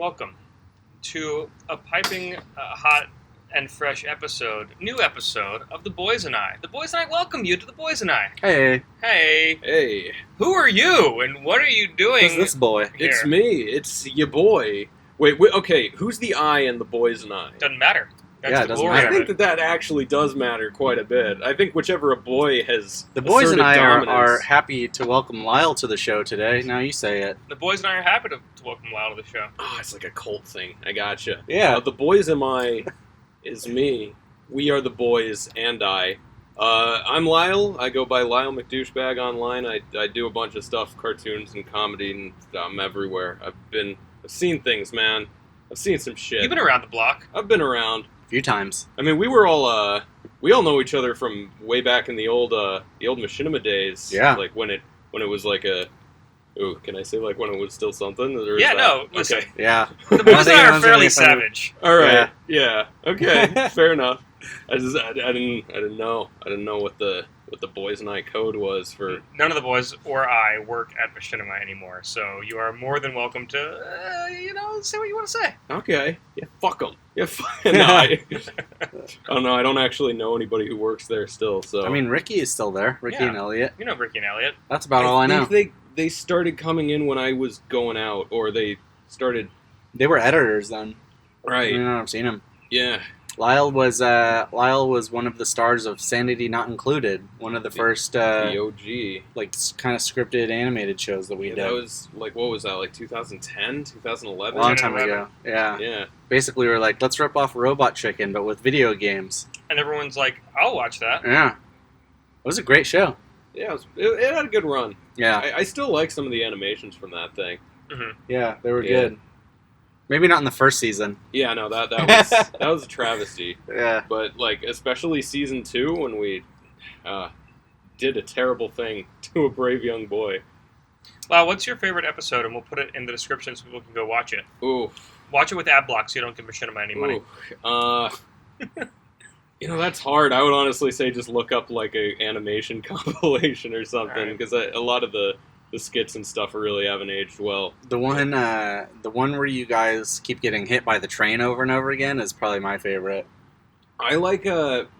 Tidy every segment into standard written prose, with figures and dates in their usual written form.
Welcome to a piping hot and fresh new episode of The Boys and I. The Boys and I welcome you to The Boys and I. Hey. Hey. Hey. Who are you, and what are you doing? Who's this boy? Here? It's me. It's your boy. Wait, okay, who's the I in The Boys and I? Doesn't matter. That's Yeah, the it doesn't glory matter. I of think it. that actually does matter quite a bit. I think whichever a boy has The boys and I asserted are dominance- happy to welcome Lyle to the show today. Now you say it. The Boys and I are happy to welcome Lyle to the show. Oh, it's like a cult thing. I gotcha. Yeah. The boys am I is me. We are the boys and I. I'm Lyle. I go by Lyle McDouchebag online. I do a bunch of stuff, cartoons and comedy, and I'm everywhere. I've seen things, man. I've seen some shit. You've been around the block. I've been around. A few times. I mean, we all know each other from way back in the old Machinima days. Yeah. Like when it was like a. Ooh, can I say like when it was still something? Or is Yeah, that- no, listen. Okay. Yeah. The Boys and I Nothing are else fairly really funny. savage. All right. Yeah. Okay. Fair enough. I didn't know what the boys and I code was for. None of the boys or I work at Machinima anymore, so you are more than welcome to, say what you want to say. Okay. Yeah. Fuck them. Yeah. No, I don't know. I don't actually know anybody who works there still. So I mean, Ricky is still there. Ricky Yeah. and Elliot. You know Ricky and Elliot. That's about all I know. think they started coming in when I was going out, or they started. They were editors then. Right. I don't know, I've seen them. Yeah. Lyle was one of the stars of Sanity Not Included, one of the first The OG. kind of scripted animated shows that we Yeah, did. that was like, what was that? Like 2010, a 2011. long time 2011. ago. Yeah. Yeah. Basically, we were like, let's rip off Robot Chicken, but with video games. And everyone's like, I'll watch that. Yeah. It was a great show. Yeah. It had a good run. Yeah. I still like some of the animations from that thing. Yeah, they were Yeah. good. Maybe not in the first season. Yeah. No, that was a travesty. Yeah. But like, especially season 2 when we did a terrible thing to a brave young boy. Wow, what's your favorite episode? And we'll put it in the description so people can go watch it. Ooh. Watch it with ad blocks so you don't give Machinima any money. That's hard. I would honestly say just look up like a animation compilation or something, Alright. because a lot of the skits and stuff really haven't aged well. The one where you guys keep getting hit by the train over and over again is probably my favorite. I like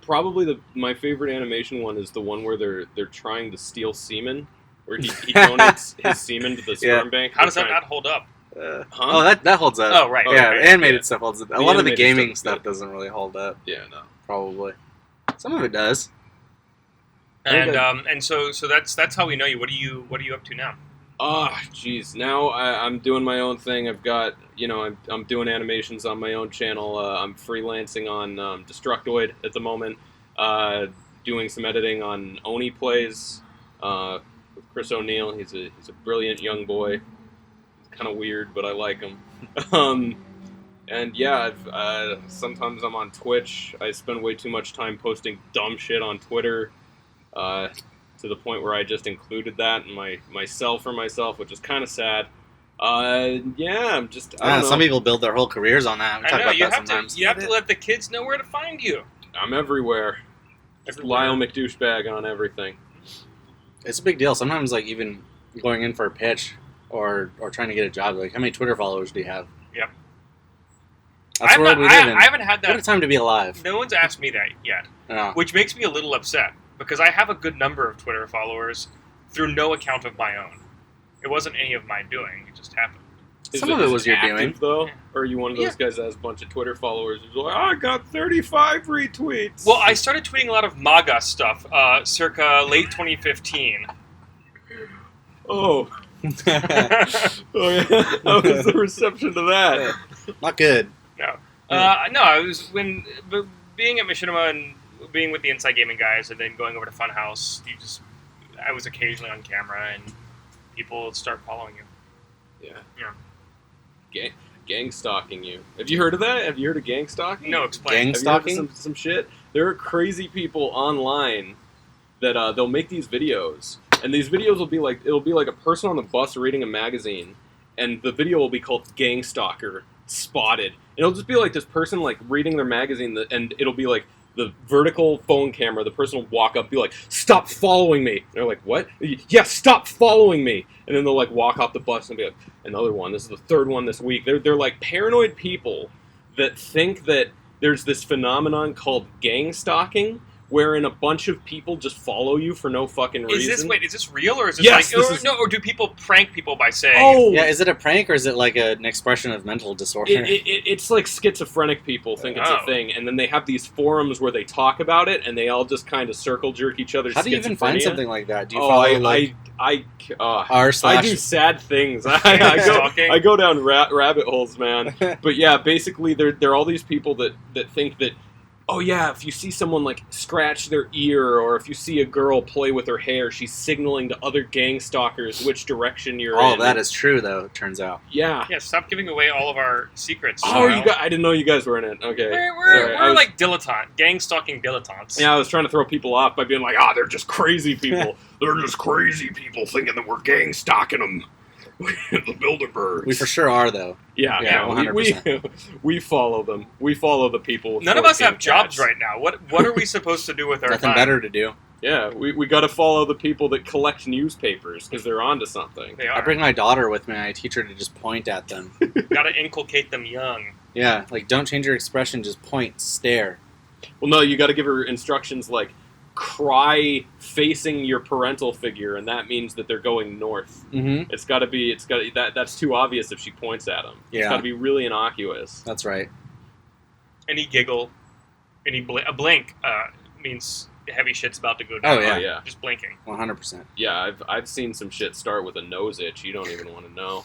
probably my favorite animation one is the one where they're trying to steal semen, where he donates his semen to the sperm bank. How does that not hold up? Huh? Oh, that holds up. Oh, right. Yeah, okay. animated stuff holds up. A The lot of the animated gaming stuff is stuff doesn't really hold up, Yeah, no. probably. Some of it does. And so that's how we know you. What are you up to now? Jeez. Now I'm doing my own thing. I've got, I'm doing animations on my own channel. I'm freelancing on Destructoid at the moment. Doing some editing on Oni Plays with Chris O'Neill. He's a brilliant young boy. He's kind of weird, but I like him. And yeah, sometimes I'm on Twitch. I spend way too much time posting dumb shit on Twitter. To the point where I just included that in myself, which is kind of sad. Yeah, I'm just. I don't know. Some people build their whole careers on that. We talk I know about you that have sometimes. to. You have to let the kids know where to find you. I'm everywhere. Lyle McDouchebag on everything. It's a big deal. Sometimes, like, even going in for a pitch or trying to get a job, like, how many Twitter followers do you have? Yep. That's the world we live in. I haven't had What a that. time to be alive. No one's asked me that yet, Yeah. which makes me a little upset because I have a good number of Twitter followers through no account of my own. It wasn't any of my doing; it just happened. Some of it was your active, doing. though? Or are you one of those guys that has a bunch of Twitter followers who's like, I got 35 retweets? Well, I started tweeting a lot of MAGA stuff, circa late 2015. Oh. Oh, yeah. How was the reception to that? Not good. No, I was being at Machinima and being with the Inside Gaming guys, and then going over to Funhouse. I was occasionally on camera, and people would start following you. Yeah. Gang stalking you. Have you heard of that? Have you heard of gang stalking? No, explain. Gang Have you heard of stalking? some shit? There are crazy people online that they'll make these videos, and these videos will be like a person on the bus reading a magazine, and the video will be called "Gang Stalker Spotted." And it'll just be like this person like reading their magazine, and it'll be like the vertical phone camera, the person will walk up, be like, "Stop following me." And they're like, "What?" "Yeah, stop following me." And then they'll like walk off the bus and be like, "Another one. This is the third one this week." They're like paranoid people that think that there's this phenomenon called gang stalking, wherein a bunch of people just follow you for no fucking reason. Is this real, or is this Yes, like, this is- or do people prank people by saying, Oh, Yeah, is it a prank or is it like an expression of mental disorder? It's like schizophrenic people think it's a Oh. thing, and then they have these forums where they talk about it, and they all just kind of circle jerk each other's How do you even find schizophrenia. something like that? Do you Oh, follow I r/ do sad things. Stalking? I go down rabbit holes, man. But yeah, basically, there are all these people that think that, oh yeah, if you see someone like scratch their ear, or if you see a girl play with her hair, she's signaling to other gang stalkers which direction you're in. All that is true, though. It turns out. Yeah. yeah, stop giving away all of our secrets. Oh, Kyle. I didn't know you guys were in it. Okay. We're Sorry, I was- like gang stalking dilettantes. Yeah, I was trying to throw people off by being like, they're just crazy people. They're just crazy people thinking that we're gang stalking them. The Bilderbergs. We for sure are, though. Yeah, Yeah, we follow them. We follow the people. With None of us 14 have jobs cats. right now. What are we supposed to do with our Nothing time? better to do. Yeah, we got to follow the people that collect newspapers because they're onto something. They I are. bring my daughter with me and I teach her to just point at them. Gotta inculcate them young. Yeah, like don't change your expression, just point, stare. Well, no, you got to give her instructions like cry facing your parental figure, and that means that they're going north. Mm-hmm. That's too obvious if she points at them. It's Yeah. got to be really innocuous. That's right. Any giggle, a blink means heavy shit's about to go down. Oh, yeah. Yeah. Just blinking. 100%. Yeah, I've seen some shit start with a nose itch. You don't even want to know.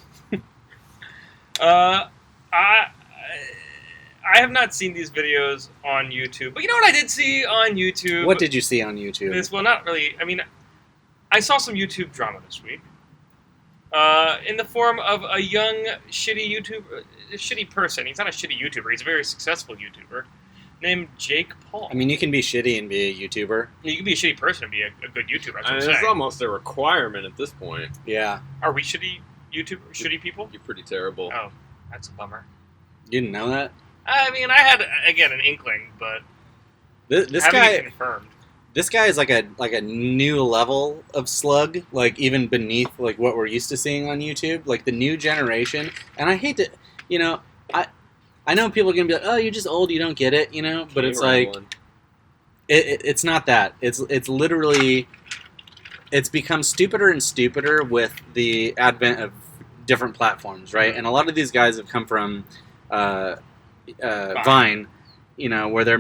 I have not seen these videos on YouTube, but you know what I did see on YouTube? What did you see on YouTube? Well, not really. I mean, I saw some YouTube drama this week. In the form of a young, shitty person. He's not a shitty YouTuber. He's a very successful YouTuber named Jake Paul. I mean, you can be shitty and be a YouTuber. You can be a shitty person and be a good YouTuber. That's what I'm It's saying. almost a requirement at this point. Yeah. Are we shitty shitty people? You're pretty terrible. Oh, that's a bummer. You didn't know that? I mean, I had again an inkling, but This having guy, it confirmed. this guy is like a new level of slug, like even beneath like what we're used to seeing on YouTube, like the new generation. And I hate to, I know people are gonna be like, oh, you're just old, you don't get it, but it's like it's not that. It's literally it's become stupider and stupider with the advent of different platforms, right? And a lot of these guys have come from Vine, where they're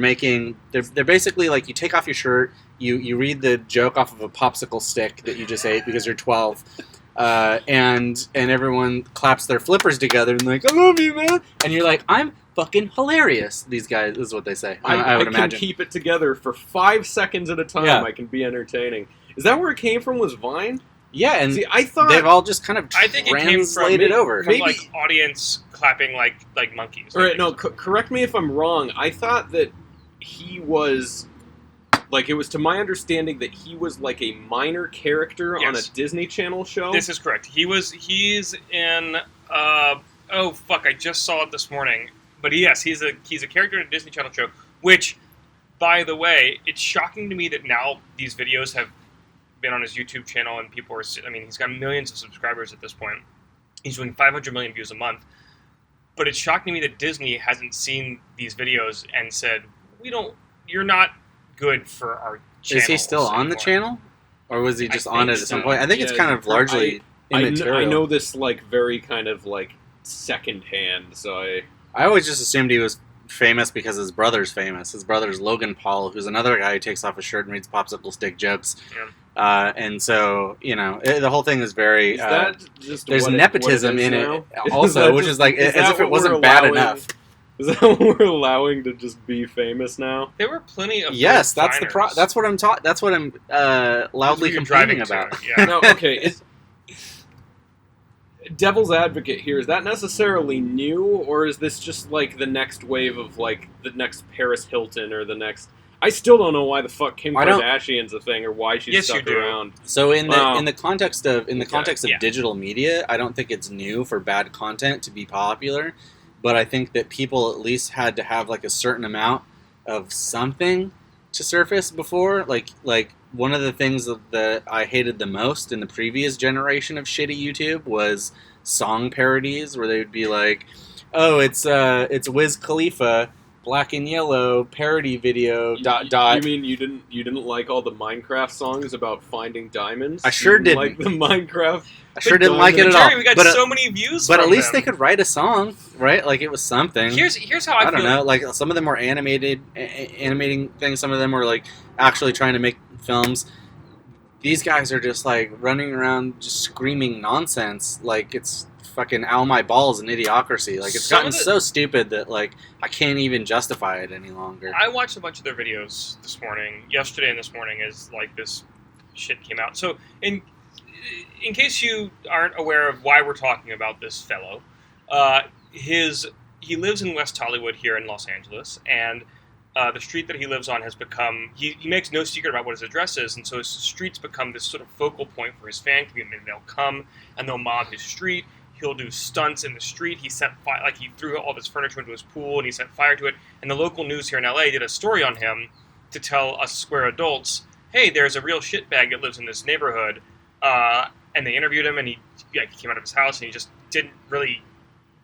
basically like you take off your shirt, you read the joke off of a popsicle stick that you just ate because you're 12, and everyone claps their flippers together and like, I love you, man, and you're like, I'm fucking hilarious. These guys, this is what they say. I would can imagine. keep it together for 5 seconds at a time. Yeah. I can be entertaining. Is that where it came from? Was Vine? Yeah, and See, I thought they've all just kind of I think it came from translated over. From like audience clapping like monkeys. All right, no, correct me if I'm wrong. I thought that he was, like, it was to my understanding that he was like a minor character on a Yes. Disney Channel show. This is correct. He's in. Oh fuck! I just saw it this morning. But yes, he's a character in a Disney Channel show. Which, by the way, it's shocking to me that now these videos have been on his YouTube channel and people are. I mean, he's got millions of subscribers at this point. He's doing 500 million views a month. But it's shocking to me that Disney hasn't seen these videos and said, You're not good for our channel. Is he still on the channel, or was he just on it at some point? I think it's kind of largely immaterial. I know this like very kind of like secondhand, so I always just assumed he was famous because his brother's famous. His brother's Logan Paul, who's another guy who takes off his shirt and reads popsicle stick jokes. Yeah. And so, the whole thing is very... Is that just there's what nepotism it is in now? it also, which is like, is as that if it what wasn't we're bad allowing- enough. Is that what we're allowing to just be famous now? There were plenty of. Yes, that's finers. that's what I'm That's what I'm loudly You're complaining driving about. to, yeah. No, okay. Devil's advocate here, is that necessarily new, or is this just like the next wave of like the next Paris Hilton or the next? I still don't know why the fuck Kim I don't- Kardashian's a thing or why she's Yes, you stuck do. around. So in the Wow. in the context of Yeah. digital media, I don't think it's new for bad content to be popular, but I think that people at least had to have like a certain amount of something to surface before. Like one of the things that I hated the most in the previous generation of shitty YouTube was song parodies, where they would be like, "Oh, it's Wiz Khalifa, Black and Yellow parody video." You mean you didn't like all the Minecraft songs about finding diamonds? I sure didn't like the Minecraft. I sure didn't like it at Jerry, all. we got so many views. But from at least them. they could write a song, right? Like it was something. Here's how I feel. don't know. Like some of them were animating things. Some of them were like actually trying to make films. These guys are just like running around just screaming nonsense. Like it's fucking ow my balls and idiocracy. Like it's gotten so stupid that like I can't even justify it any longer. I watched a bunch of their videos yesterday and this morning as like this shit came out. So in case you aren't aware of why we're talking about this fellow, he lives in West Hollywood here in Los Angeles, and the street that he lives on has become, he makes no secret about what his address is, and so his street's become this sort of focal point for his fan community. They'll come and they'll mob his street. He'll do stunts in the street. He set fire, like he threw all of his furniture into his pool and he set fire to it. And the local news here in LA did a story on him to tell us square adults, hey, there's a real shitbag that lives in this neighborhood. And they interviewed him, and he came out of his house, and he just didn't really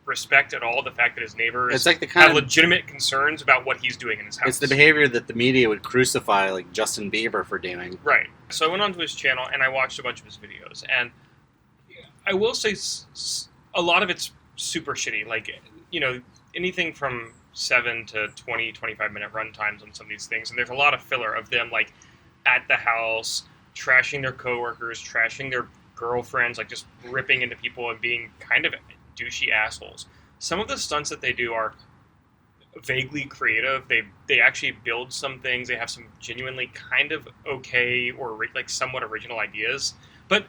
respect at all the fact that his neighbors have legitimate concerns about what he's doing in his house. It's the behavior that the media would crucify like Justin Bieber for doing. Right. So I went onto his channel, and I watched a bunch of his videos, and I will say a lot of it's super shitty. Like, anything from 7 to 20, 25-minute run times on some of these things, and there's a lot of filler of them, like, at the house, trashing their coworkers, trashing their girlfriends, like just ripping into people and being kind of douchey assholes. Some of the stunts that they do are vaguely creative. They actually build some things. They have some genuinely kind of okay or like somewhat original ideas. But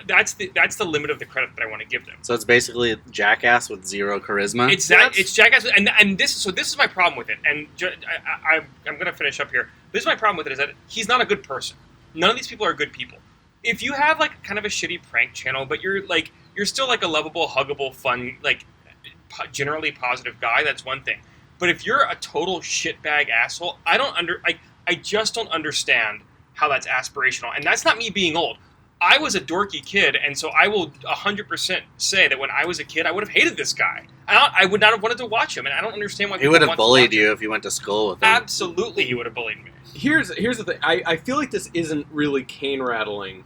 that's the limit of the credit that I want to give them. So it's basically Jackass with zero charisma. It's Jackass, and this is my problem with it. And I'm going to finish up here. This is my problem with it, is that he's not a good person. None of these people are good people. If you have like kind of a shitty prank channel, but you're still like a lovable, huggable, fun, like generally positive guy, that's one thing. But if you're a total shitbag asshole, I just don't understand how that's aspirational. And that's not me being old. I was a dorky kid, and so I will 100% say that when I was a kid, I would have hated this guy. I would not have wanted to watch him, and I don't understand why he would have bullied you if you went to school with him. Absolutely, he would have bullied me. Here's the thing. I feel like this isn't really cane rattling,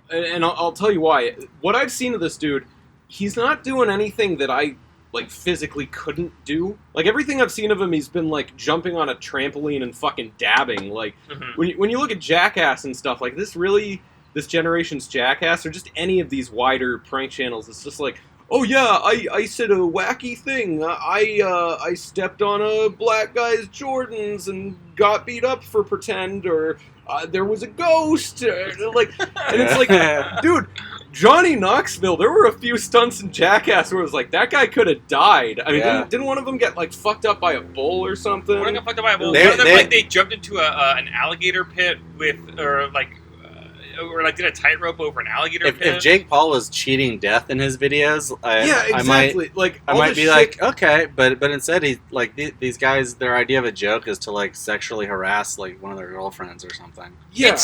and I'll tell you why. What I've seen of this dude, he's not doing anything that I like physically couldn't do. Like everything I've seen of him, he's been like jumping on a trampoline and fucking dabbing. Like when you look at Jackass and stuff, like this generation's Jackass, or just any of these wider prank channels, it's just like, oh yeah, I said a wacky thing. I stepped on a black guy's Jordans and got beat up for pretend, or there was a ghost. And it's like, dude, Johnny Knoxville, there were a few stunts in Jackass where it was like, that guy could have died. I mean, didn't one of them get like fucked up by a bull or something? One of them got fucked up by a bull. One of them, they jumped into an alligator pit or did a tightrope over an alligator pit. If Jake Paul was cheating death in his videos, exactly. I might be like, okay, but instead he's like these guys. Their idea of a joke is to like sexually harass like one of their girlfriends or something. Yeah,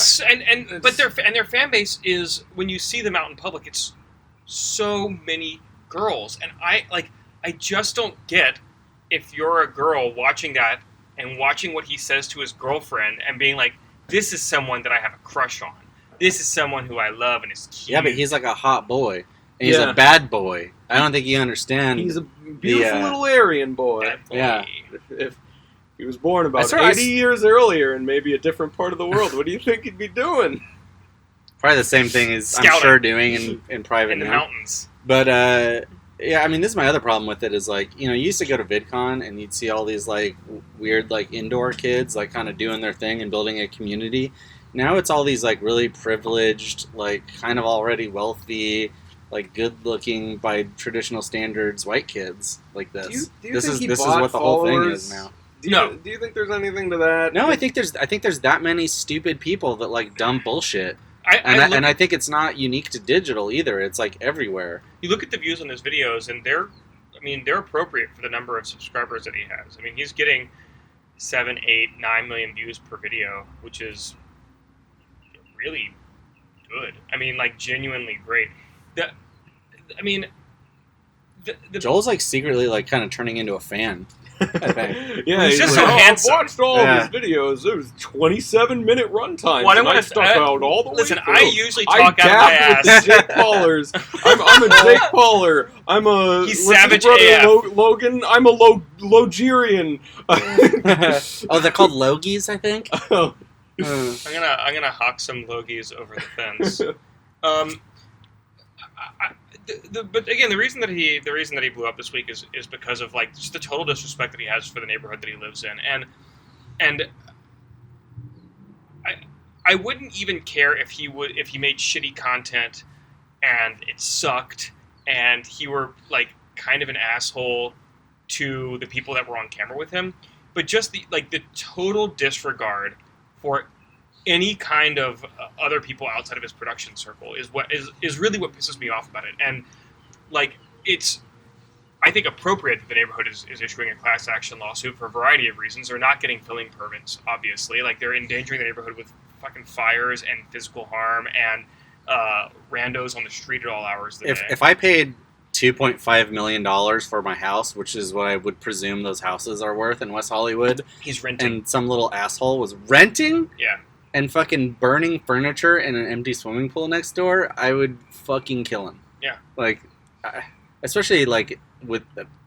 but their fan base is, when you see them out in public, it's so many girls, and I just don't get, if you're a girl watching that and watching what he says to his girlfriend and being like, this is someone that I have a crush on. This is someone who I love and is cute. Yeah, but he's like a hot boy. And he's a bad boy. I don't think you understand. He's a beautiful little Aryan boy. Yeah. If he was born about 80 years earlier in maybe a different part of the world, what do you think he'd be doing? Probably the same thing as I'm sure doing in private in the mountains. But yeah, I mean, this is my other problem with it is like, you used to go to VidCon and you'd see all these like weird like indoor kids like kind of doing their thing and building a community. Now it's all these like really privileged, like kind of already wealthy, like good-looking by traditional standards white kids like this. Do you think this is what the whole thing is now. Do you think there's anything to that? No, I think there's that many stupid people that like dumb bullshit. And I think it's not unique to digital either. It's like everywhere. You look at the views on his videos, and they're I mean, they're appropriate for the number of subscribers that he has. I mean, he's getting 7, 8, 9 million views per video, which is really good. I mean, like, genuinely great. Joel's like secretly like kind of turning into a fan. I think. Yeah, he's just so handsome. I've watched all of his videos. It was 27-minute run times. Well, I stuck out all the way listen, through. I usually talk out of my ass. With Jake Paulers. I'm a Jake Pauler. I'm a He's savage AF. Logan. I'm a Logerian. Oh, they're called Logies, I think. Oh. I'm gonna hawk some Logies over the fence. But again, the reason that he blew up this week is because of like just the total disrespect that he has for the neighborhood that he lives in, and I wouldn't even care if he made shitty content and it sucked and he were like kind of an asshole to the people that were on camera with him, but just the total disregard for any kind of other people outside of his production circle is really what pisses me off about it. And like, it's, I think, appropriate that the neighborhood is issuing a class action lawsuit for a variety of reasons. They're not getting filling permits, obviously. Like, they're endangering the neighborhood with fucking fires and physical harm and randos on the street at all hours of the day. If I paid $2.5 million for my house, which is what I would presume those houses are worth in West Hollywood, he's renting, and some little asshole was renting, yeah, and fucking burning furniture in an empty swimming pool next door, I would fucking kill him. Yeah. Like, especially like with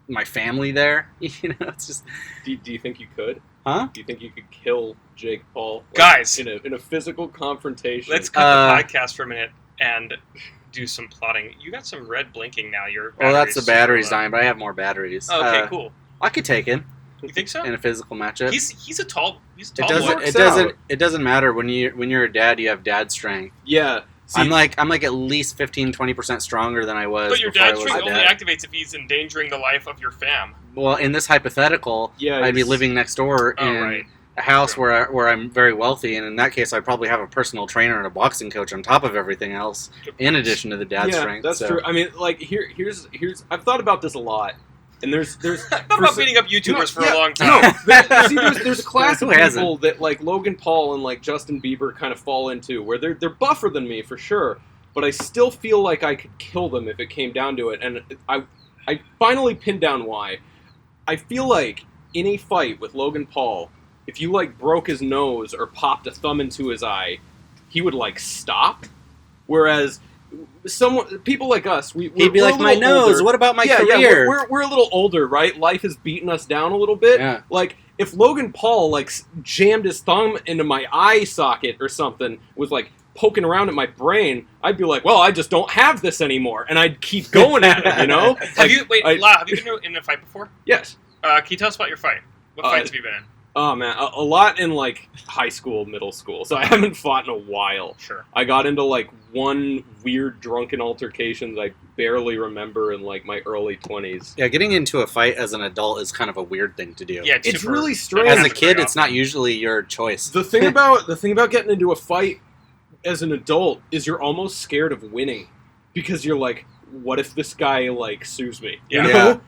my family there, you know, it's just. Do you think you could? Huh? Do you think you could kill Jake Paul, like, guys, in a physical confrontation? Let's cut the podcast for a minute and do some plotting. You got some red blinking now. Well, that's the battery's dying, but I have more batteries. Oh, okay, cool. I could take him. You think so? In a physical matchup. He's a tall boy. It doesn't matter when you're a dad. You have dad strength. Yeah. See, I'm like at least 15-20% stronger than I was. But your before dad I was strength a only dad. activates if he's endangering the life of your fam. Well, in this hypothetical, I'd be living next door in a house where I'm very wealthy, and in that case, I'd probably have a personal trainer and a boxing coach on top of everything else, in addition to the dad strength. That's true. I mean, like here's I've thought about this a lot. And there's thought about beating up YouTubers for a long time. No, there's a class of people that like Logan Paul and like Justin Bieber kind of fall into, where they're buffer than me for sure, but I still feel like I could kill them if it came down to it. And I finally pinned down why. I feel like in a fight with Logan Paul, if you like broke his nose or popped a thumb into his eye, he would like stop. Whereas people like us, he'd be like, my nose, older. What about my career? Yeah, we're a little older, right? Life has beaten us down a little bit. Yeah. Like, if Logan Paul, like, jammed his thumb into my eye socket or something, was, like, poking around at my brain, I'd be like, well, I just don't have this anymore, and I'd keep going at it, you know? Have you been in a fight before? Yes. Can you tell us about your fight? What fights have you been in? Oh, man, a lot in, like, high school, middle school, so I haven't fought in a while. Sure. I got into, like, one weird drunken altercation that I barely remember in, like, my early 20s. Yeah, getting into a fight as an adult is kind of a weird thing to do. Yeah, it's really strange. As a kid, it's not usually your choice. The thing about getting into a fight as an adult is you're almost scared of winning, because you're like, what if this guy, like, sues me? You know? Yeah.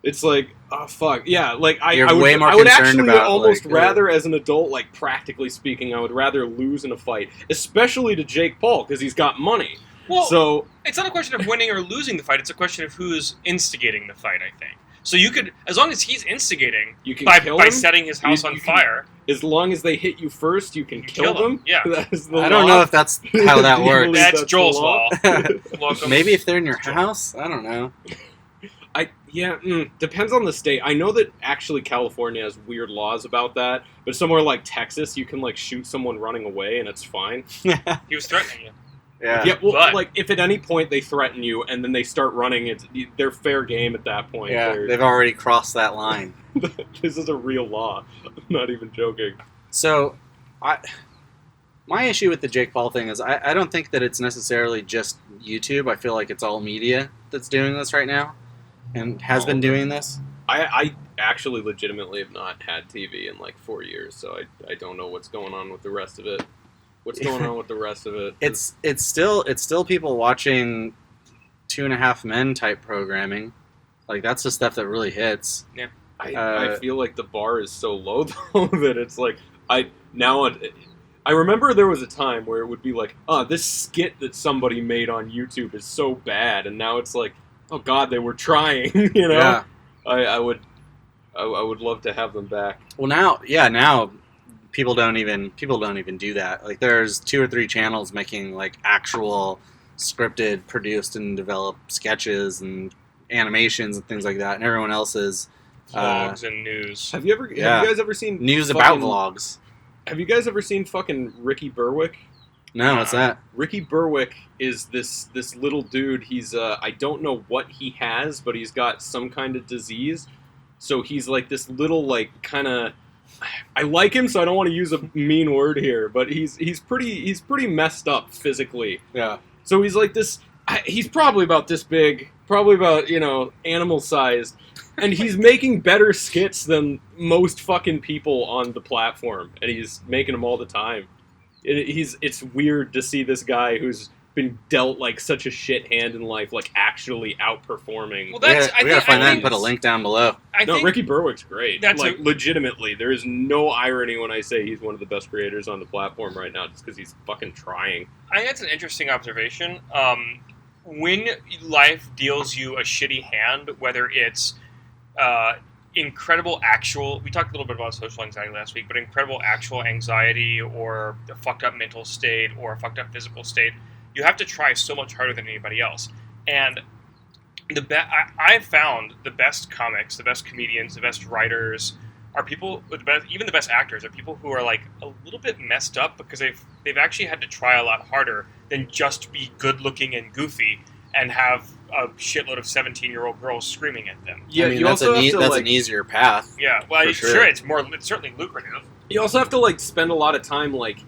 It's like, oh, fuck. Yeah, like, I way would actually about, almost like, rather, as an adult, like, practically speaking, I would rather lose in a fight, especially to Jake Paul, because he's got money. Well, so it's not a question of winning or losing the fight, it's a question of who's instigating the fight, I think. So you could, as long as he's instigating, you can by setting his house on fire. As long as they hit you first, you can kill them. Yeah. I don't know if that's how that works. That's Joel's law. Maybe if they're in your house? I don't know. Depends on the state. I know that actually California has weird laws about that, but somewhere like Texas, you can like shoot someone running away and it's fine. He was threatening you. Yeah. Well, like if at any point they threaten you and then they start running, they're fair game at that point. Yeah, they've already crossed that line. This is a real law. I'm not even joking. So, my issue with the Jake Paul thing is I don't think that it's necessarily just YouTube. I feel like it's all media that's doing this right now. And has been doing this? I actually legitimately have not had TV in like 4 years, so I don't know what's going on with the rest of it. What's going on with the rest of it? It's still people watching 2.5 Men type programming. Like, that's the stuff that really hits. I feel like the bar is so low, though, that it's like, I remember there was a time where it would be like, oh, this skit that somebody made on YouTube is so bad, and now it's like, oh god, they were trying, you know? Yeah. I would love to have them back. Well, now people don't even do that. Like, there's 2 or 3 channels making like actual scripted, produced, and developed sketches and animations and things like that, and everyone else is Vlogs and news. Have you guys ever seen news about vlogs. Have you guys ever seen fucking Ricky Berwick? No, what's that? Ricky Berwick is this little dude. He's I don't know what he has, but he's got some kind of disease. So he's like this little, like, kind of. I like him, so I don't want to use a mean word here, but he's pretty messed up physically. Yeah. So he's like this. He's probably about this big, probably about, animal sized, and he's making better skits than most fucking people on the platform, and he's making them all the time. It's weird to see this guy who's been dealt like such a shit hand in life, like actually outperforming. Well, that's we gotta find that and put a link down below. Ricky Berwick's great. Legitimately, there is no irony when I say he's one of the best creators on the platform right now, just because he's fucking trying. I think that's an interesting observation. When life deals you a shitty hand, whether it's incredible actual, we talked a little bit about social anxiety last week, but incredible actual anxiety or a fucked up mental state or a fucked up physical state, you have to try so much harder than anybody else. And I've found the best comics, the best comedians, the best writers are people, even the best actors are people who are like a little bit messed up because they've actually had to try a lot harder than just be good looking and goofy and have a shitload of 17-year-old girls screaming at them. Yeah, I mean, that's an easier path. Yeah, well, sure, it's certainly lucrative. You also have to like spend a lot of time like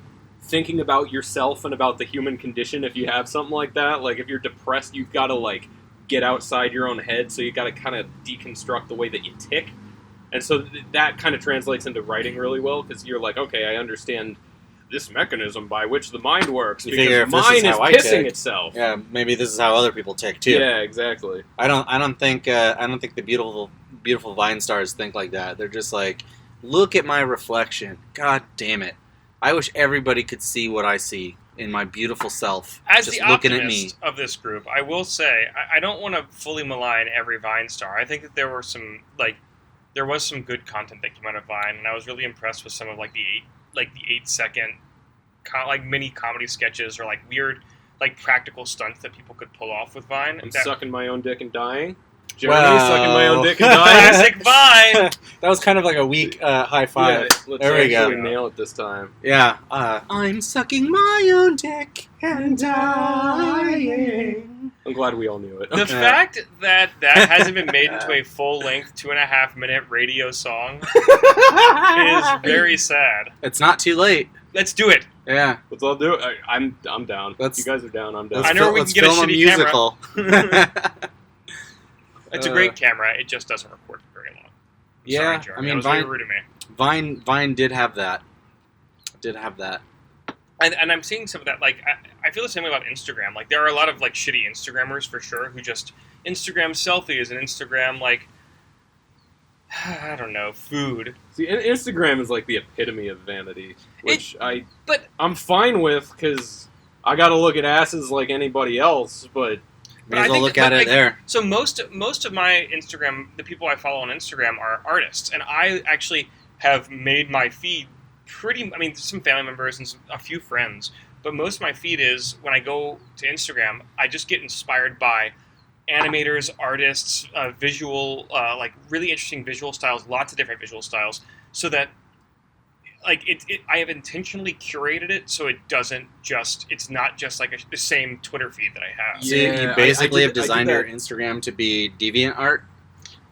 thinking about yourself and about the human condition if you have something like that. Like if you're depressed, you've got to like get outside your own head, so you got to kind of deconstruct the way that you tick. And so that kind of translates into writing really well, because you're like, okay, I understand this mechanism by which the mind works, because mine is pissing itself. Yeah, maybe this is how other people tick too. Yeah, exactly. I don't think the beautiful Vine stars think like that. They're just like, look at my reflection. God damn it! I wish everybody could see what I see in my beautiful self. As just the looking at me. optimist of this group, I will say I don't want to fully malign every Vine star. I think that there was some good content that came out of Vine, and I was really impressed with some of like the 8-second mini comedy sketches or like weird like practical stunts that people could pull off with Vine. I'm sucking my own dick and dying. Jeremy's sucking my own dick and dying. Classic Vine. That was kind of like a weak high five. Yeah, there we go. Nail it this time. Yeah. I'm sucking my own dick and dying. I'm glad we all knew it. The fact that hasn't been made into a full-length 2.5-minute radio song is very sad. It's not too late. Let's do it. Yeah. Let's all do it. I'm down. If you guys are down, I'm down. I know we can get a shitty musical. camera. It's a great camera. It just doesn't record for very long. Yeah, Sorry, I mean, that was Vine, really rude of me. Vine did have that. And I'm seeing some of that. Like, I feel the same way about Instagram. Like, there are a lot of like shitty Instagrammers for sure who just Instagram selfies and Instagram like, I don't know, food. See, Instagram is like the epitome of vanity, which I'm fine with, because I got to look at asses like anybody else, but. May as well look at it there. So most of my Instagram, the people I follow on Instagram are artists, and I actually have made my feed some family members and a few friends, but most of my feed is, when I go to Instagram, I just get inspired by animators, artists, visual, like really interesting visual styles, lots of different visual styles, so that like I have intentionally curated it so it's not just like the same Twitter feed that I have. So you basically have designed your Instagram to be DeviantArt?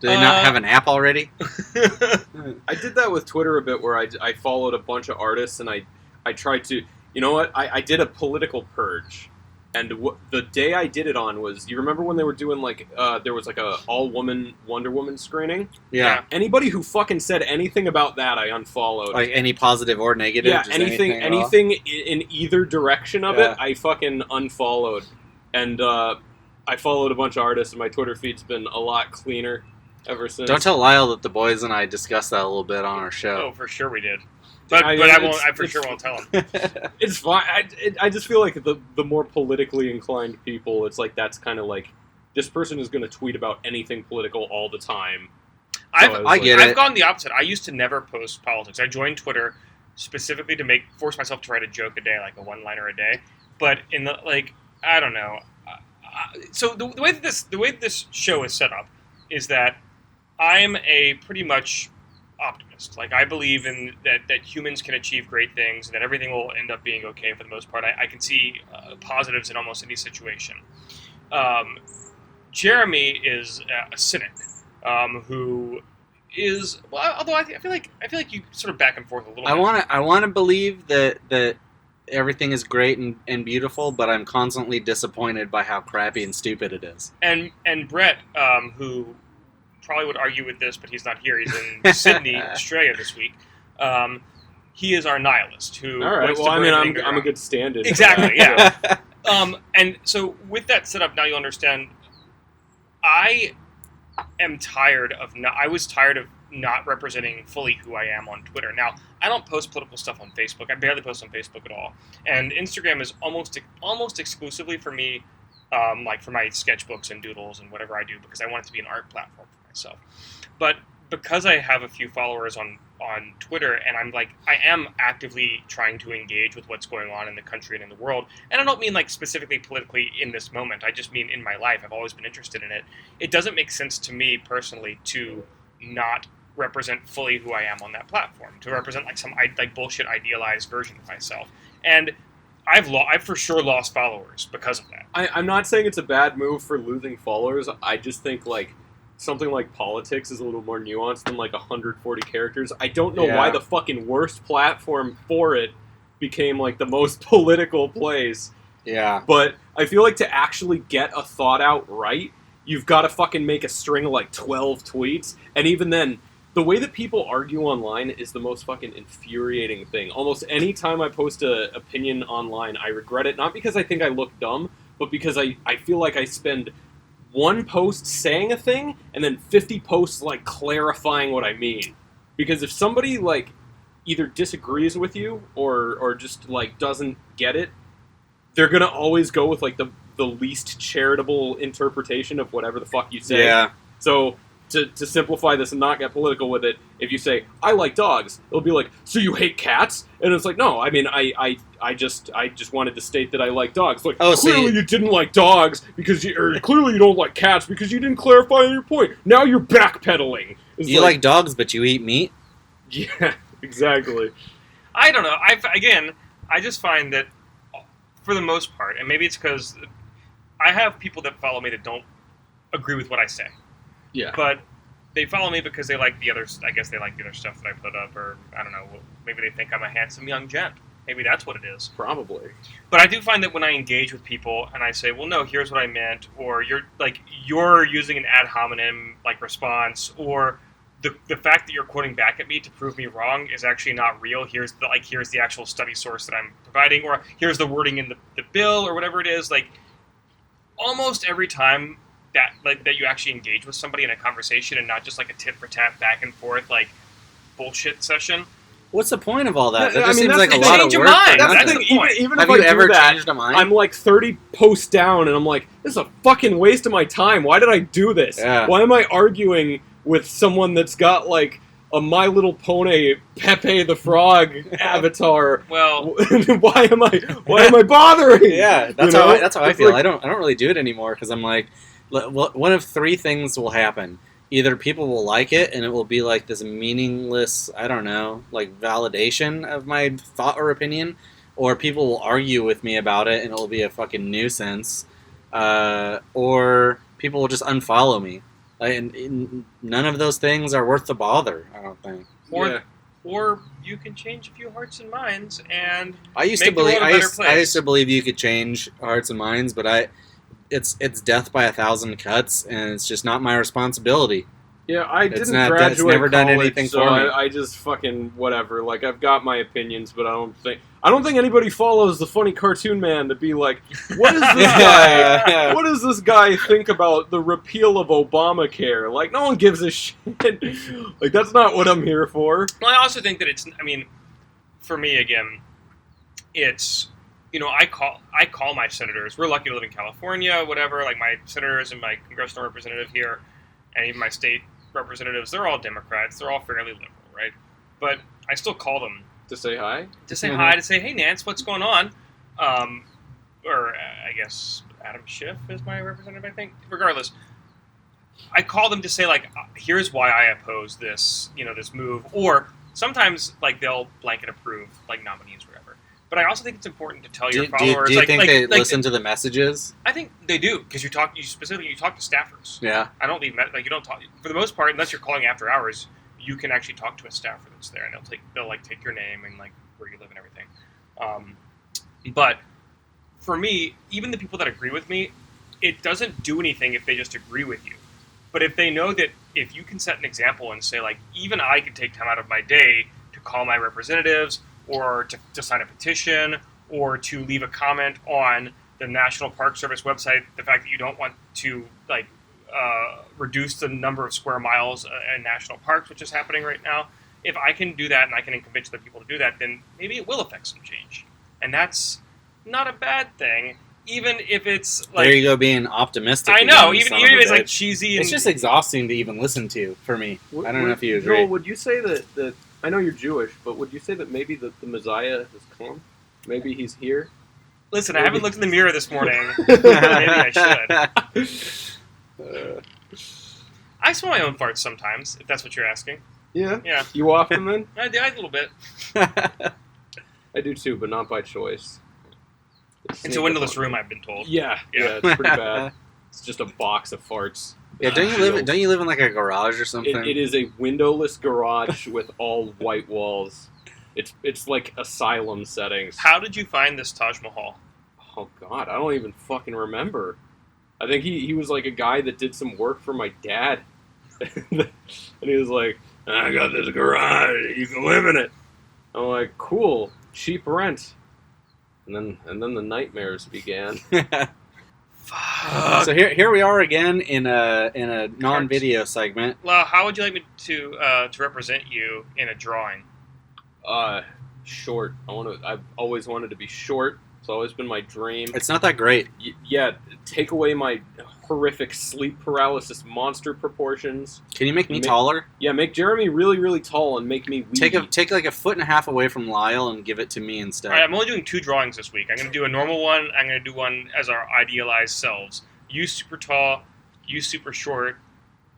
Do they not have an app already? I did that with Twitter a bit, where I followed a bunch of artists, and I tried to, you know what, I did a political purge. And the day I did it on was, you remember when they were doing like, there was like a all-woman Wonder Woman screening? Yeah. Anybody who fucking said anything about that, I unfollowed. Like any positive or negative? Yeah, anything in either direction of it, I fucking unfollowed. And I followed a bunch of artists, and my Twitter feed's been a lot cleaner ever since. Don't tell Lyle that the boys and I discussed that a little bit on our show. Oh, for sure we did. But I won't. I for sure won't tell him. It's fine. I just feel like the more politically inclined people, it's like that's kind of like this person is going to tweet about anything political all the time. I get it. I've gone the opposite. I used to never post politics. I joined Twitter specifically to force myself to write a joke a day, like a one-liner a day. But in the I don't know. So the way that this show is set up is that I'm a pretty much optimist. Like, I believe in that humans can achieve great things and that everything will end up being okay for the most part. I can see positives in almost any situation. Jeremy is a cynic who is, well, although I feel like you sort of back and forth a little bit. I want to believe that everything is great and beautiful, but I'm constantly disappointed by how crappy and stupid it is. And Brett, who probably would argue with this, but he's not here. He's in Sydney, Australia this week. He is our nihilist. Who? All right. Well, I mean, I'm a good stand-in. Exactly. Yeah. And so with that setup, now you'll understand. I am tired of I was tired of not representing fully who I am on Twitter. Now, I don't post political stuff on Facebook. I barely post on Facebook at all. And Instagram is almost exclusively for me, like for my sketchbooks and doodles and whatever I do, because I want it to be an art platform for myself. But because I have a few followers on Twitter, and I am actively trying to engage with what's going on in the country and in the world, and I don't mean like specifically politically in this moment, I just mean in my life. I've always been interested in it. It doesn't make sense to me personally to not represent fully who I am on that platform, to represent like some bullshit idealized version of myself. And I've for sure lost followers because of that. I'm not saying it's a bad move for losing followers. I just think like something like politics is a little more nuanced than like 140 characters. I don't know why the fucking worst platform for it became like the most political place. Yeah. But I feel like to actually get a thought out right, you've got to fucking make a string of like 12 tweets. And even then, the way that people argue online is the most fucking infuriating thing. Almost any time I post an opinion online, I regret it. Not because I think I look dumb, but because I feel like I spend one post saying a thing and then 50 posts like clarifying what I mean. Because if somebody like either disagrees with you or just like doesn't get it, they're gonna always go with like the least charitable interpretation of whatever the fuck you say. Yeah. So to simplify this and not get political with it, if you say I like dogs, it'll be like, so you hate cats? And it's like, no, I mean I just wanted to state that I like dogs. Like, clearly you didn't like dogs because clearly you don't like cats because you didn't clarify your point. Now you're backpedaling. You like dogs, but you eat meat? Yeah, exactly. I don't know. I just find that for the most part, and maybe it's because I have people that follow me that don't agree with what I say. Yeah. But they follow me because they like the other. I guess they like the other stuff that I put up, or I don't know. Maybe they think I'm a handsome young gent. Maybe that's what it is. Probably. But I do find that when I engage with people and I say, "Well, no, here's what I meant," or you're using an ad hominem like response, or the fact that you're quoting back at me to prove me wrong is actually not real. Here's the actual study source that I'm providing, or here's the wording in the bill, or whatever it is. Like almost every time that you actually engage with somebody in a conversation and not just like a tit for tat back and forth like bullshit session. What's the point of all that? That I just mean, seems like a to lot of change your work. mind. For That's nothing. the point. Even Have if you I ever do that, changed a mind? I'm like 30 posts down, and I'm like, this is a fucking waste of my time. Why did I do this? Yeah. Why am I arguing with someone that's got like a My Little Pony Pepe the Frog avatar? Well, why am I bothering? Yeah, that's You know? how I It's feel. like- I don't really do it anymore because I'm like, one of three things will happen. Either people will like it and it will be like this meaningless, I don't know, like validation of my thought or opinion, or people will argue with me about it and it will be a fucking nuisance, or people will just unfollow me. And none of those things are worth the bother, I don't think. Or you can change a few hearts and minds and I used make to believe the world a better place. I used to believe you could change hearts and minds, but it's death by 1,000 cuts, and it's just not my responsibility. Yeah, I It's didn't not- graduate it's never done college, anything so for me. I just fucking whatever. Like, I've got my opinions, but I don't think anybody follows the funny cartoon man to be like, what is this guy? What does this guy think about the repeal of Obamacare? Like, no one gives a shit. Like, that's not what I'm here for. Well, I also think that for me again, it's I call my senators. We're lucky to live in California, whatever. Like my senators and my congressional representative here, and even my state representatives, they're all Democrats. They're all fairly liberal, right? But I still call them To say hi? to say hi, to say, hey, Nance, what's going on? I guess Adam Schiff is my representative, I think. Regardless, I call them to say, like, here's why I oppose this, this move. Or sometimes, like, they'll blanket approve, like, nominees or whatever. But I also think it's important to tell your followers. Do you think they like, listen to the messages? I think they do, because you talk to staffers. Yeah. I don't leave, you don't talk, for the most part, unless you're calling after hours, you can actually talk to a staffer that's there, and they'll take your name and like where you live and everything. But for me, even the people that agree with me, it doesn't do anything if they just agree with you. But if they know that if you can set an example and say, like, even I could take time out of my day to call my representatives or to sign a petition or to leave a comment on the National Park Service website, the fact that you don't want to reduce the number of square miles in national parks, which is happening right now. If I can do that and I can convince other people to do that, then maybe it will affect some change. And that's not a bad thing, even if it's like... There you go, being optimistic. I know, again, even if it's like cheesy and... It's just exhausting to even listen to, for me. I don't know if you agree. Joel, would you say that I know you're Jewish, but would you say that maybe the Messiah has come? Maybe he's here? Listen, I haven't looked in the mirror this morning. Maybe I should. I smell my own farts sometimes, if that's what you're asking. Yeah? Yeah. You often, then? I do, a little bit. I do too, but not by choice. It's a windowless room, I've been told. Yeah, it's pretty bad. It's just a box of farts. Yeah, don't you live in like a garage or something? It is a windowless garage with all white walls. It's like asylum settings. How did you find this Taj Mahal? Oh God, I don't even fucking remember. I think he was like a guy that did some work for my dad, and he was like, "I got this garage, you can live in it." I'm like, "Cool, cheap rent." And then the nightmares began. Fuck. So here we are again in a non-video segment. Well, how would you like me to represent you in a drawing? Short. I've always wanted to be short. It's always been my dream. It's not that great. Yeah, take away my horrific sleep paralysis monster proportions. Can you make me taller? Yeah, make Jeremy really, really tall and make me weedy. Take like a foot and a half away from Lyle and give it to me instead. All right, I'm only doing 2 drawings this week. I'm going to do a normal one. I'm going to do one as our idealized selves. You super tall, you super short,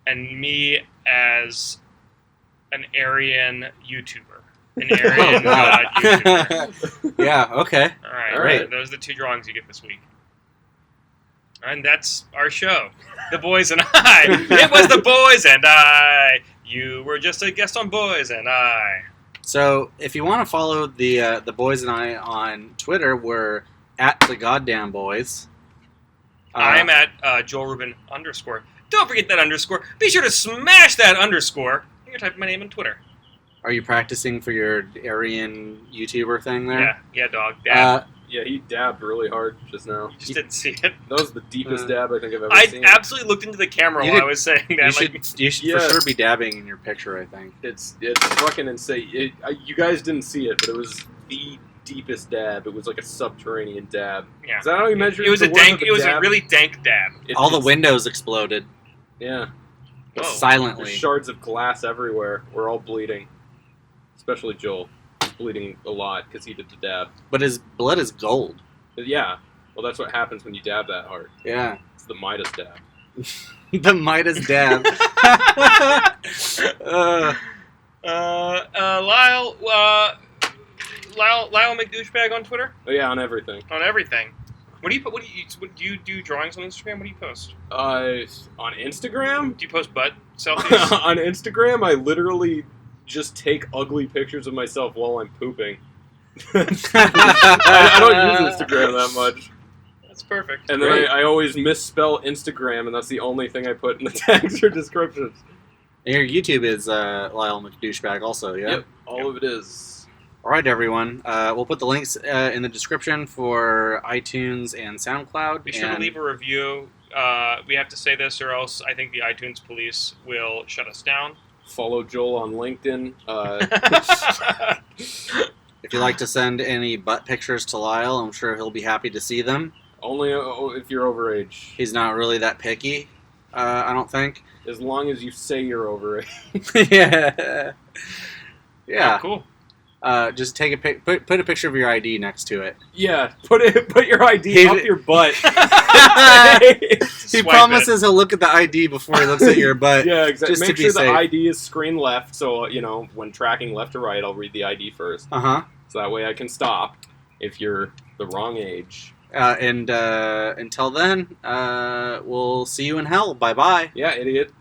and me as an Aryan YouTuber. An Aryan YouTuber. Yeah, okay. All right, Great. Those are the 2 drawings you get this week. And that's our show. The Boys and I. It was The Boys and I. You were just a guest on Boys and I. So, if you want to follow the Boys and I on Twitter, we're at the Goddamn Boys. I'm at Joel Rubin _. Don't forget that underscore. Be sure to smash that underscore. You're typing my name on Twitter. Are you practicing for your Aryan YouTuber thing there? Yeah, dog. Dab. Yeah, he dabbed really hard just now. Just didn't see it. That was the deepest dab I think I've ever seen. I absolutely looked into the camera while I was saying that. You should for sure be dabbing in your picture, I think. It's fucking insane. You guys didn't see it, but it was the deepest dab. It was like a subterranean dab. Yeah. Is that how you measure it? It was a really dank dab. All the windows exploded. Yeah. Whoa. Silently. There's shards of glass everywhere. We're all bleeding. Especially Joel. He's bleeding a lot because he did the dab. But his blood is gold. Yeah. Well, that's what happens when you dab that hard. Yeah. It's the Midas dab. The Midas dab. Lyle McDouchebag on Twitter. Oh yeah, on everything. On everything. What do you do drawings on Instagram? What do you post? On Instagram? Do you post butt selfies? On Instagram, I literally just take ugly pictures of myself while I'm pooping. I don't use Instagram that much. That's perfect. And then I always misspell Instagram, and that's the only thing I put in the tags or descriptions. And your YouTube is Lyle McDouchebag also, yeah? Yep, all of it is. All right, everyone. We'll put the links in the description for iTunes and SoundCloud. Be sure to leave a review. We have to say this, or else I think the iTunes police will shut us down. Follow Joel on LinkedIn. If you'd like to send any butt pictures to Lyle, I'm sure he'll be happy to see them. Only if you're over age. He's not really that picky, I don't think. As long as you say you're over age. Yeah. Yeah. Oh, cool. Just take a put a picture of your ID next to it. Yeah, put your ID up your butt. He promises he'll look at the ID before he looks at your butt. Yeah, exactly. Just Make to sure be the safe. ID is screen left, so when tracking left to right, I'll read the ID first. Uh-huh. So that way I can stop if you're the wrong age. And until then, we'll see you in hell. Bye-bye. Yeah, idiot.